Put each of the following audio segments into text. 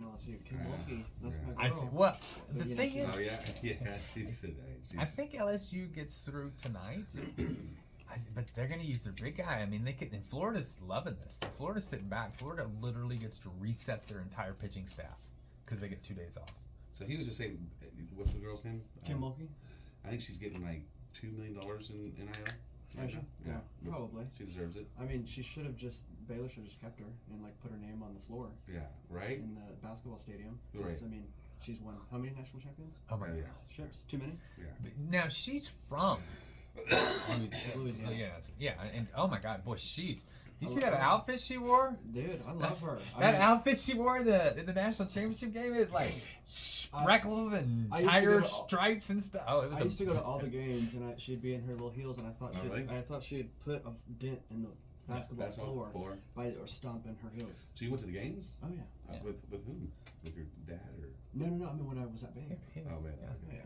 in LSU. Kim Mulkey, that's my I girl. see. Well, But, the you know, thing she's- is, Oh yeah, she's I think LSU gets through tonight. But they're going to use their big guy. I mean, they can. And Florida's loving this. Florida's sitting back. Florida literally gets to reset their entire pitching staff because they get 2 days off. So he was just saying, what's the girl's name? Kim Mulkey? I think she's getting like $2 million in NIL. Oh, she? Yeah, probably. She deserves it. I mean, Baylor should have just kept her and like put her name on the floor Yeah, right? in the basketball stadium. Right. I mean, she's won how many national champions? Oh my Yeah. God. Ships? Too many? Yeah. But now she's from Louisiana. yeah, and oh my God, boy, she's. You I see love that her. outfit she wore? Dude, I love her. That outfit she wore in the national championship game is like speckles and I used to tiger go to- stripes and stuff. Oh, it was I used to go to all the games, and she'd be in her little heels, and I thought really? she'd put a dent in the basketball floor or stomping her heels. So you went to the games? Oh yeah. With whom? With your dad or? No. I mean, when I was at Baylor. Oh, man. Yeah.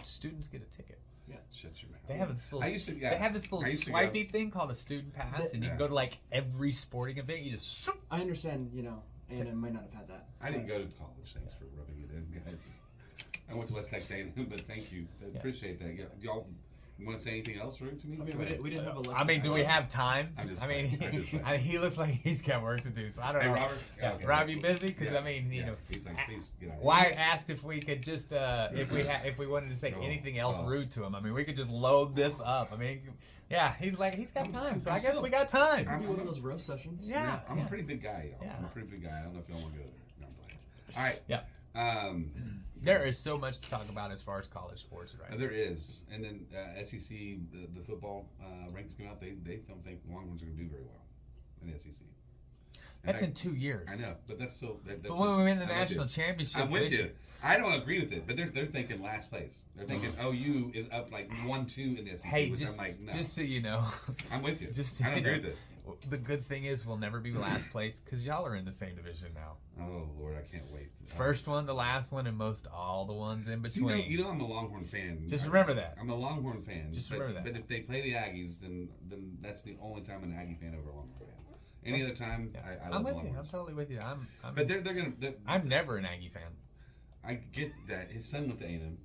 Students get a ticket. Yeah. Shut your mouth. They have this little. I used to, yeah. They have this little I used to swipey thing called a student pass, and you can go to like every sporting event. You just. Swoop. I understand, A&M might not have had that. I didn't go to college. Thanks for rubbing it in, guys. I went to West Texas A&M, but thank you. I appreciate that. Y'all want to say anything else rude to me? I mean, we didn't have Alexis. I mean, do we have time? I'm just I mean, playing. he looks like he's got work to do, so I don't Hey, know. Robert? Yeah, Okay. Rob, you busy? Because Yeah. I mean, you know, He's like, please get out of here. Wyatt asked if we could just if we wanted to say anything else rude to him. I mean, we could just load this up. I mean, yeah, he's got time, so I guess we got time. Maybe one of those roast sessions. Yeah, I'm a pretty big guy, y'all. Yeah. I'm a pretty big guy. I don't know if y'all want to go there. No, I'm playing. All right. Yeah. There is so much to talk about as far as college sports, right? There is, and then SEC, the football rankings come out. They don't think Longhorns are going to do very well in the SEC. And That's in 2 years. I know, but that's still. That's But when we win the I'm with national you. championship, I'm with this you. year- I don't agree with it, but they're thinking last place. They're thinking OU is up like 1-2 in the SEC, Hey, which just I'm like, no. just so you know, I'm with you. just I don't you know, agree with it. The good thing is we'll never be last place because y'all are in the same division now. Oh Lord, I can't wait. First one, the last one, and most all the ones in So between. you know I'm a Longhorn fan. Just remember that. I'm a Longhorn fan. Just but, remember that. But if they play the Aggies, then that's the only time I'm an Aggie fan over a Longhorn fan. Any other time, Yeah. I I'm love with the you. I'm Longhorns. totally with you. But they're gonna. I'm never an Aggie fan. I get that. His son went to A&M.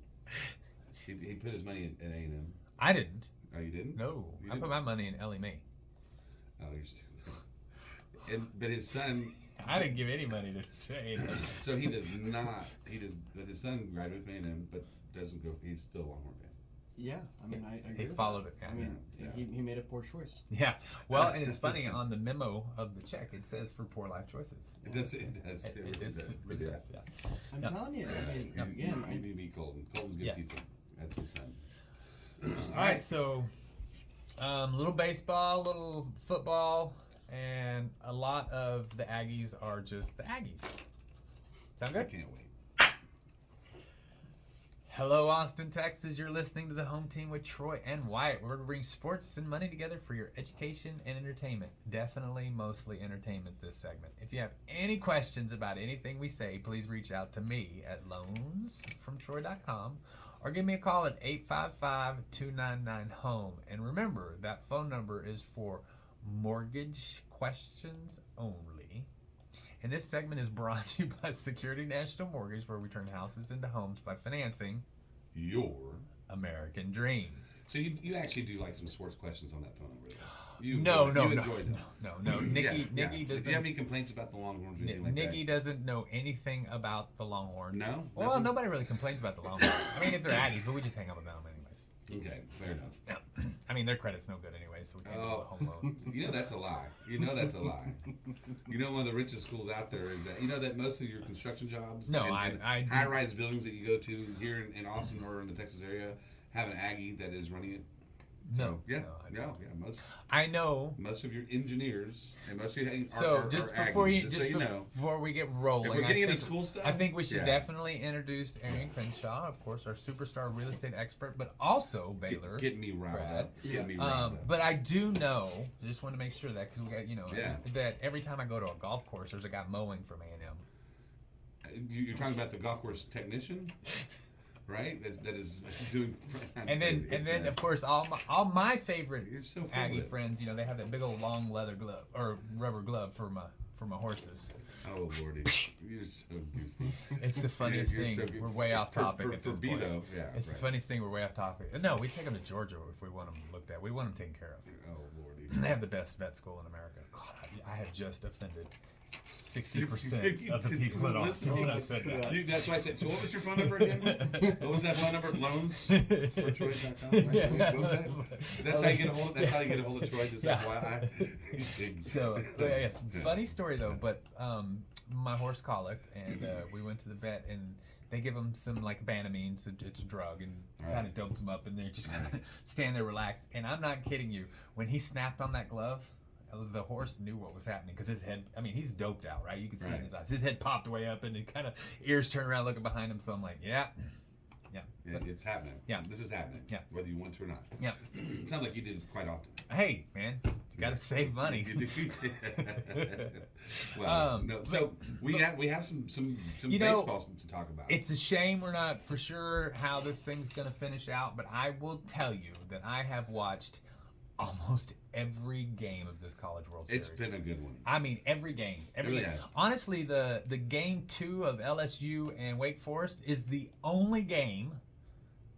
He put his money at A&M. I didn't. Oh, you didn't? No, You I put didn't? my money in Ellie Mae. Oh, you're stupid. But his son. I didn't give any money to say. So he does not. But his son graduated from A&M, but doesn't go. He's still a Longhorn fan. Yeah, I mean, I agree. He with followed that. it. I mean, Yeah. he made a poor choice. Yeah. Well, and it's funny on the memo of the check it says for poor life choices. It does. It does. It does. It It does. does. I'm Yeah. telling you. I mean, You again, need to be Colton. Colton's good Yes. people. That's his son. All right, so little baseball, little football, and a lot of the Aggies are just the Aggies. Sound I good? can't wait. Hello, Austin, Texas. You're listening to the home team with Troy and Wyatt. We're going to bring sports and money together for your education and entertainment. Definitely, mostly entertainment this segment. If you have any questions about anything we say, please reach out to me at loansfromtroy.com or give me a call at 855-299-HOME. And remember, that phone number is for mortgage questions only. And this segment is brought to you by Security National Mortgage, where we turn houses into homes by financing Your American dream. So you actually do like some sports questions on that phone number, though? You No. enjoy them. No. Nikki Yeah. doesn't. If you have any complaints about the Longhorns or anything like Nikki doesn't know anything about the Longhorns. No? Well, Nothing? nobody really complains about the Longhorns. I mean, if they're Aggies, but we just hang out with them anyways. that? Okay, fair enough. I mean, their credit's no good anyway, so we can't do a home loan. You know that's a lie. You know that's a lie. You know one of the richest schools out there is that. You know that most of your construction jobs No, and I do. high-rise buildings that you go to here in Austin or in the Texas area have an Aggie that is running it. No. Yeah, no, I don't. yeah. I know. Most of your engineers and most of your So just before Aggies, you, just just so you know. before we get rolling, If we're getting I into think, school stuff, I think we should yeah. definitely introduce Arion Crenshaw, of course, our superstar real estate expert, but also Baylor. Get me riled grad. up. Get me riled up. But I do know, just want to make sure that because we got Yeah. that every time I go to a golf course, there's a guy mowing from A&M. You're talking about the golf course technician, right? That is doing. And then of course all my favorite You're so full Aggie of it. friends, they have that big old long leather glove or rubber glove for for my horses. Oh Lordy, you're so goofy. It's the funniest You're thing. so goofy. We're way off topic at this point. Beto, yeah, It's the funniest thing. We're way off topic. No, we take them to Georgia if we want them looked at. We want them taken care of. Oh Lordy. They have the best vet school in America. God, I have just offended 60% of the people at Austin when I said that. That's why I said. So what was your phone number again? What was that phone number? Loans for Troy.com. Yeah. What was that? That's how you get a hold. That's how you get a hold of Troy. Just FYI. So, yes, funny story though. But my horse colicked, and we went to the vet, and they give him some like Banamine, it's a drug, and kind of doped him up, and they're just kind of stand there relaxed. And I'm not kidding you. When he snapped on that glove, the horse knew what was happening because his head, I mean, he's doped out, right? You can see in his eyes. His head popped way up and it kind of ears turned around looking behind him. So I'm like, yeah, it's happening. Yeah. This is happening. Yeah. Whether you want to or not. Yeah. It sounds like you did it quite often. Hey, man, you got to save money. You do. Well, no. So we have some baseball to talk about. It's a shame we're not for sure how this thing's going to finish out, but I will tell you that I have watched almost every game of this College World Series. It's been a good one. I mean, every game. Every really game. has. Honestly, the game 2 of LSU and Wake Forest is the only game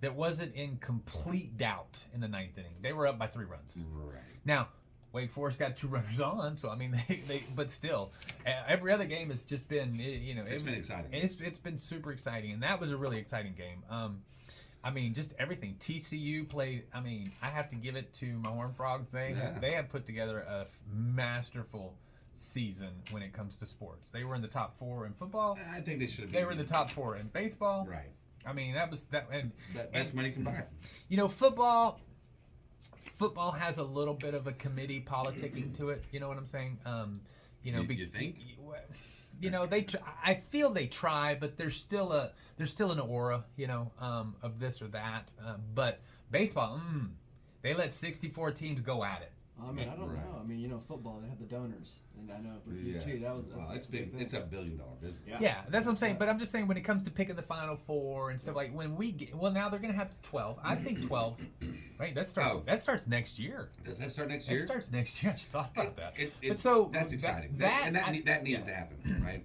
that wasn't in complete doubt in the 9th inning. They were up by 3 runs. Right. Now, Wake Forest got 2 runners on, so I mean, they but still, every other game has just been, it's been exciting. It's been super exciting, and that was a really exciting game. I mean, just everything. TCU played. I mean, I have to give it to my Horned Frogs. They have put together a masterful season when it comes to sports. They were in the top 4 in football. I think they should have. They were in the top 4 in baseball. Right. I mean, that was that. And best money can buy. Football has a little bit of a committee politicking to it. You know what I'm saying? You think? I feel they try, but there's still an aura, of this or that. But baseball, they let 64 teams go at it. I mean, I don't know. I mean, football, they have the donors, and I know with you too. It's big. It's $1 billion business. Yeah, that's what I'm saying. But I'm just saying when it comes to picking the Final Four and stuff like when we get, now they're gonna have 12. I think 12. Right, that starts next year. Does that start next year? It starts next year. I just thought about that. That's exciting. That needed to happen, right?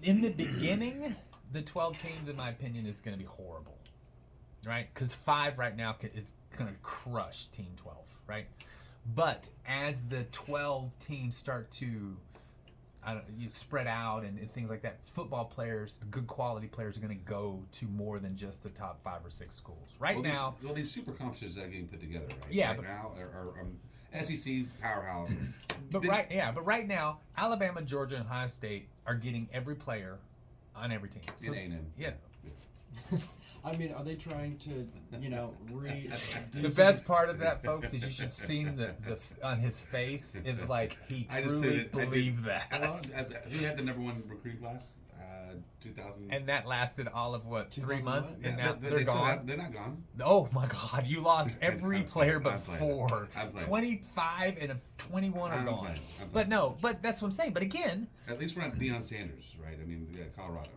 In the beginning, the 12 teams, in my opinion, is going to be horrible, right? Because 5 right now is going to crush Team 12, right? But as the 12 teams start to spread out and things like that, football players, good quality players, are going to go to more than just the top 5 or 6 schools. These super conferences that are getting put together, right? Yeah, right now are SEC powerhouse. But right now, Alabama, Georgia, and Ohio State are getting every player on every team. So, yeah. I mean, are they trying to, The best part of that, folks, is you should have seen the on his face. It's like he truly believed that. Who had the #1 recruiting class? 2000. And that lasted all of 3 months, and now they're gone. They're not gone. Oh my God! You lost every player but 4. 25 and 21 are gone. But that's what I'm saying. But again, at least we're not Deion Sanders, right? I mean, Colorado.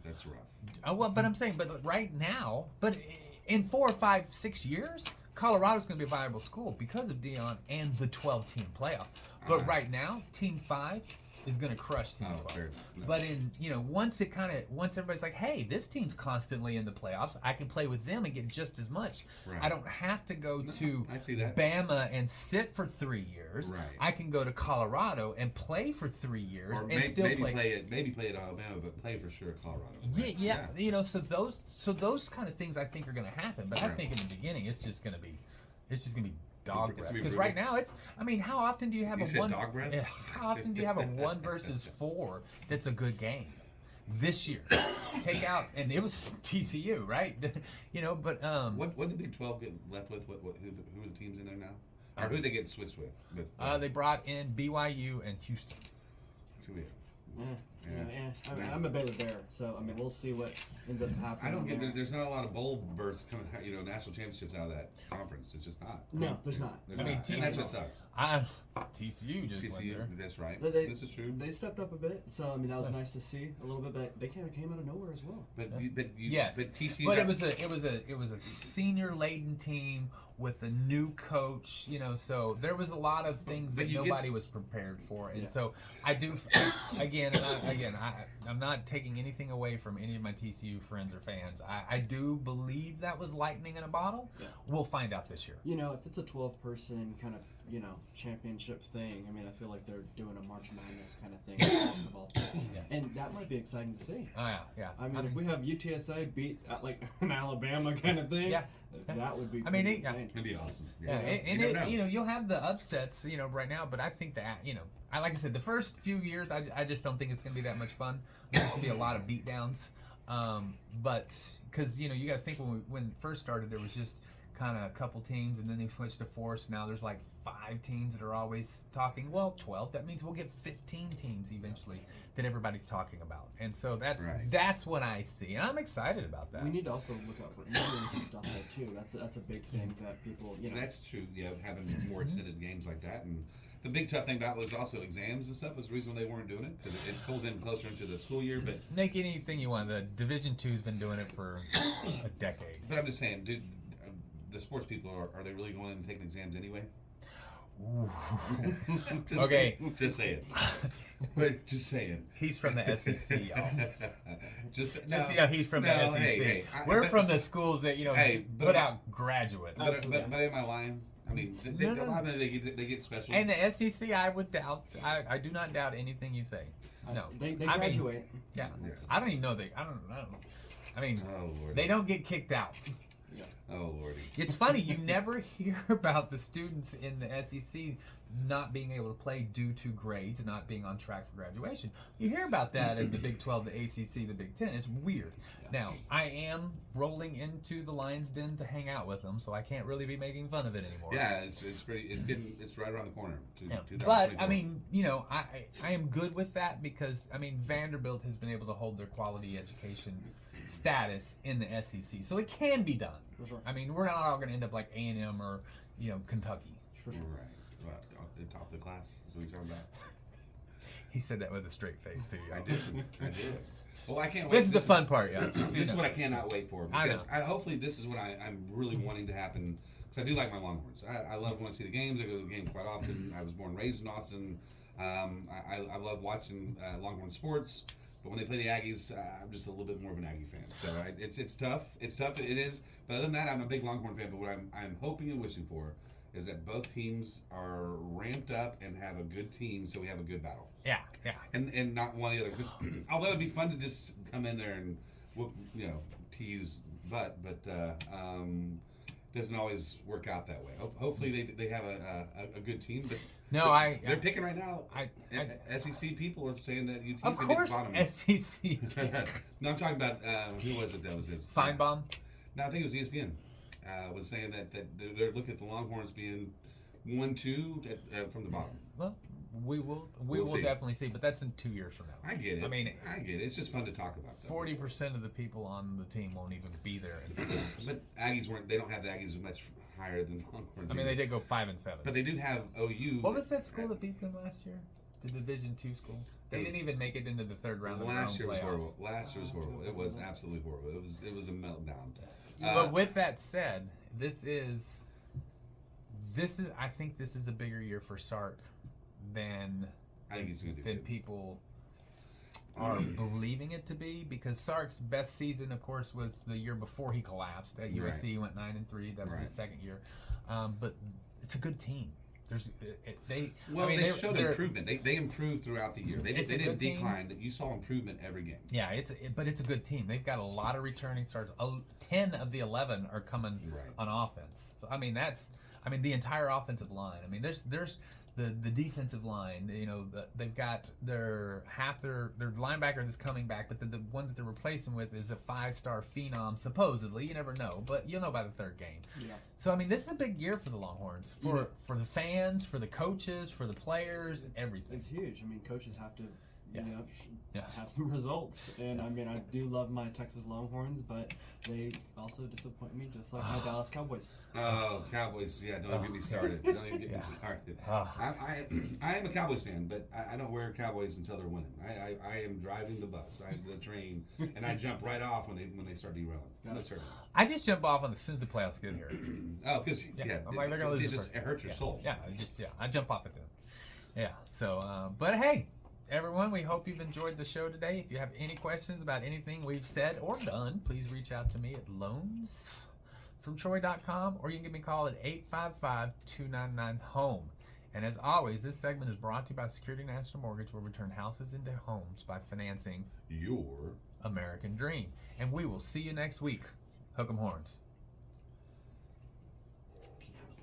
That's rough. But I'm saying, but right now, but in 4 or 5, 6 years, Colorado's going to be a viable school because of Deion and the 12-team playoff. But right now, Team 5 is going to crush Team 12. No. But once everybody's like, hey, this team's constantly in the playoffs, I can play with them and get just as much. Right. I don't have to go to Bama and sit for 3 years. Right. I can go to Colorado and play for 3 years maybe play at Alabama, but play for sure at Colorado. Right? Yeah. So those kind of things I think are going to happen. But I think in the beginning it's just going to be dog breath. Because right now how often do you have dog breath? How often do you have a 1 versus 4 that's a good game? This year, take out, and it was TCU, right? But what did Big 12 get left with? Who are the teams in there now? Or who did they get switched with? They brought in BYU and Houston. That's gonna be I'm a Baylor Bear, so we'll see what ends up happening. I don't get there's not a lot of bowl berths coming, national championships out of that conference. It's just not. No, there's not. That's what sucks. TCU just went there. That's right. This is true. They stepped up a bit, so I mean that was nice to see a little bit. But they kind of came out of nowhere as well. Yes, but TCU. But it was a senior laden team with a new coach. So there was a lot of things that nobody was prepared for, and so I do. I'm not taking anything away from any of my TCU friends or fans. I do believe that was lightning in a bottle. Yeah. We'll find out this year. If it's a 12-person kind of championship thing, I mean, I feel like they're doing a March Madness kind of thing in basketball, and that might be exciting to see. Oh yeah. I mean, if we have UTSA beat like an Alabama kind of thing, that would be. Insane. It'd be awesome. Yeah, and you'll have the upsets, right now, but I think that like I said, the first few years, I just don't think it's going to be that much fun. There's going to be a lot of beatdowns, but because you got to think when it first started, there was just kind of a couple teams, and then they switched to 4. So now there's like 5 teams that are always talking. Well, 12. That means we'll get 15 teams eventually that everybody's talking about, and so that's what I see, and I'm excited about that. We need to also look out for Indians and stuff there too. That's a big thing that people. That's true. Yeah, having more extended games like that, and the big tough thing about it was also exams and stuff was the reason they weren't doing it, because it pulls in closer into the school year. But make anything you want. The Division II's been doing it for a decade. But I'm just saying, dude. The sports people are they really going in and taking exams anyway? Just saying. But just saying. He's from the SEC, y'all. He's from the SEC. Hey, we're from the schools that put out graduates. But am I lying? I mean, a lot of them they get special. And the SEC, I would doubt. I do not doubt anything you say. No, they graduate. Yeah, I don't even know I don't know. I mean, they don't get kicked out. Yeah. Oh lordy! It's funny, you never hear about the students in the SEC not being able to play due to grades, not being on track for graduation. You hear about that in the Big 12, the ACC, the Big 10. It's weird. Yeah. Now, I am rolling into the Lions' Den to hang out with them, so I can't really be making fun of it anymore. Yeah, it's right around the corner. But I mean, I am good with that because Vanderbilt has been able to hold their quality education status in the SEC, so it can be done. For sure. I mean, we're not all going to end up like A&M or Kentucky. For sure. Right. Well, the top of the class is what you're talking about. He said that with a straight face too. I did. Well, I can't wait. This is the fun part, yeah. This is what I cannot wait for, because hopefully this is what I'm really wanting to happen, because I do like my Longhorns. I love going to see the games. I go to the games quite often. I was born and raised in Austin. I love watching Longhorn sports. But when they play the Aggies, I'm just a little bit more of an Aggie fan. So it's tough. It's tough. It is. But other than that, I'm a big Longhorn fan. But what I'm hoping and wishing for is that both teams are ramped up and have a good team, so we have a good battle. Yeah. And not one or the other. Because although it'd be fun to just come in there and TU's butt, but doesn't always work out that way. Hopefully they have a good team. But they're picking right now. SEC people are saying that UT's going to get the bottom. SEC. No, I'm talking about who was it that was his? Feinbaum? No, I think it was ESPN. Was saying that they're looking at the Longhorns being 1-2 from the bottom. Well, we will definitely see, but that's in 2 years from now. I get it. I mean, I get it. It's just fun to talk about. 40% of the people on the team won't even be there. But Aggies they don't have the Aggies much higher than Longhorns. I mean, they did go 5-7. But they do have OU. What was that school that beat them last year? The Division II school. They didn't even make it into the third round. Last year was horrible. Last year was horrible. It was absolutely horrible. It was a meltdown. But with that said, this is I think this is a bigger year for Sark than people are believing it to be, because Sark's best season, of course, was the year before he collapsed. At USC, he went 9-3. That was his second year. But it's a good team. They showed improvement. They improved throughout the year. They didn't decline. You saw improvement every game. Yeah, but it's a good team. They've got a lot of returning starters. 10 of the 11 are coming on offense. So the entire offensive line. I mean, there's the defensive line. They've got their linebacker that's coming back, but the one that they're replacing with is a 5-star phenom, supposedly. You never know, but you'll know by the third game. Yeah. So this is a big year for the Longhorns, for the fans, for the coaches, for the players, everything. It's huge. I mean, coaches have to have some results. And I mean, I do love my Texas Longhorns, but they also disappoint me, just like my Dallas Cowboys. Oh, Cowboys! Yeah, don't even get me started. Don't even get me started. I am a Cowboys fan, but I don't wear Cowboys until they're winning. I am driving the bus, the train, and I jump right off when they start derailing. I just jump off as soon as the playoffs get here. Oh, because I'm like, they're gonna lose. It hurts your soul. Yeah, I jump off at them. Yeah. So, but hey, everyone, we hope you've enjoyed the show today. If you have any questions about anything we've said or done, please reach out to me at loansfromtroy.com, or you can give me a call at 855-299-HOME. And as always, this segment is brought to you by Security National Mortgage, where we turn houses into homes by financing your American dream. And we will see you next week. Hook 'em horns.